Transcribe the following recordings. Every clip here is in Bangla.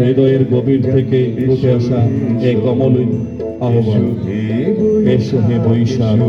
হৃদয়ের গভীর থেকে উঠে আসা এক কমল আহ্বান, এসো হে বৈশাখ।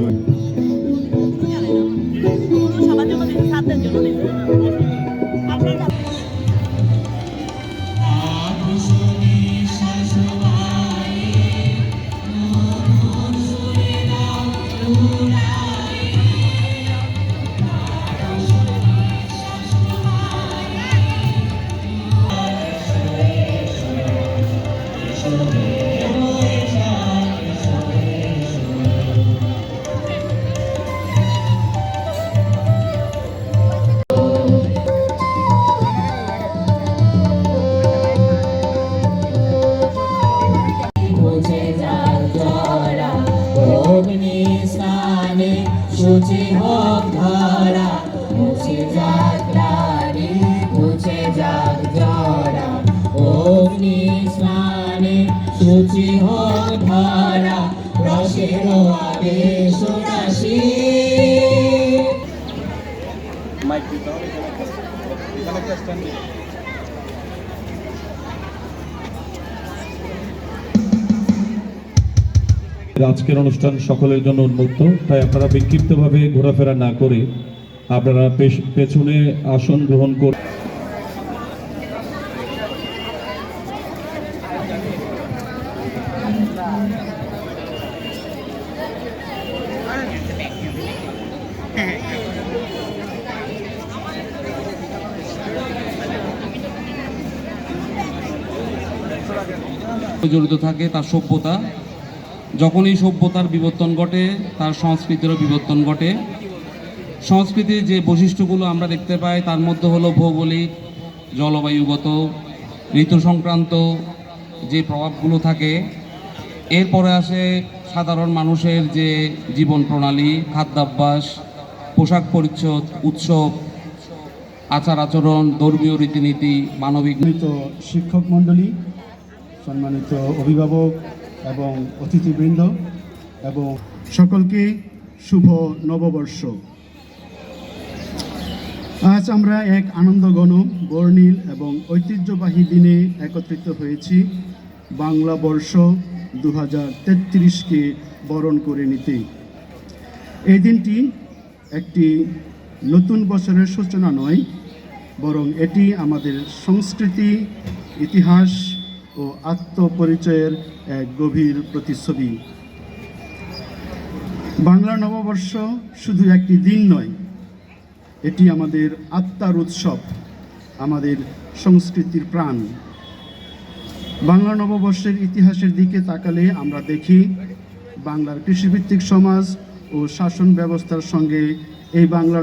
মুছে হোক ধরা, মুছে যাক প্রাণে, মুছে যাক জরা, অগ্নি স্নানে শুচি হোক ধরা, রসের আবেশ রাশি। আজকের অনুষ্ঠান সকলের জন্য উন্মুক্ত, তাই আপনারা বিক্ষিপ্তভাবে ঘোরাফেরা না করে আপনারা পেছনে আসন গ্রহণ করে জড়িত থাকে তার সভ্যতা। যখনই সভ্যতার বিবর্তন ঘটে, তার সংস্কৃতিরও বিবর্তন ঘটে। সংস্কৃতির যে বৈশিষ্ট্যগুলো আমরা দেখতে পাই তার মধ্যে হলো ভৌগোলিক, জলবায়ুগত, ঋতু সংক্রান্ত যে প্রভাবগুলো থাকে। এরপরে আসে সাধারণ মানুষের যে জীবন প্রণালী, খাদ্যাভ্যাস, পোশাক পরিচ্ছদ, উৎসব, আচার আচরণ, ধর্মীয় রীতিনীতি, মানবিক। শিক্ষক মণ্ডলী, সম্মানিত অভিভাবক এবং অতিথিবৃন্দ এবং সকলকে শুভ নববর্ষ। আজ আমরা এক আনন্দঘন, বর্ণিল এবং ঐতিহ্যবাহী দিনে একত্রিত হয়েছি বাংলা বর্ষ 2033কে বরণ করে নিতে। এই দিনটি একটি নতুন বছরের সূচনা নয়, বরং এটি আমাদের সংস্কৃতি, ইতিহাস ও আত্মপরিচয়ের এক গভীর প্রতিচ্ছবি। বাংলা নববর্ষ শুধু একটি দিন নয়, এটি আমাদের আত্মার উৎসব, আমাদের সংস্কৃতির প্রাণ। বাংলা নববর্ষের ইতিহাসের দিকে তাকালে আমরা দেখি বাংলার কৃষিভিত্তিক সমাজ ও শাসন ব্যবস্থার সঙ্গে এই বাংলা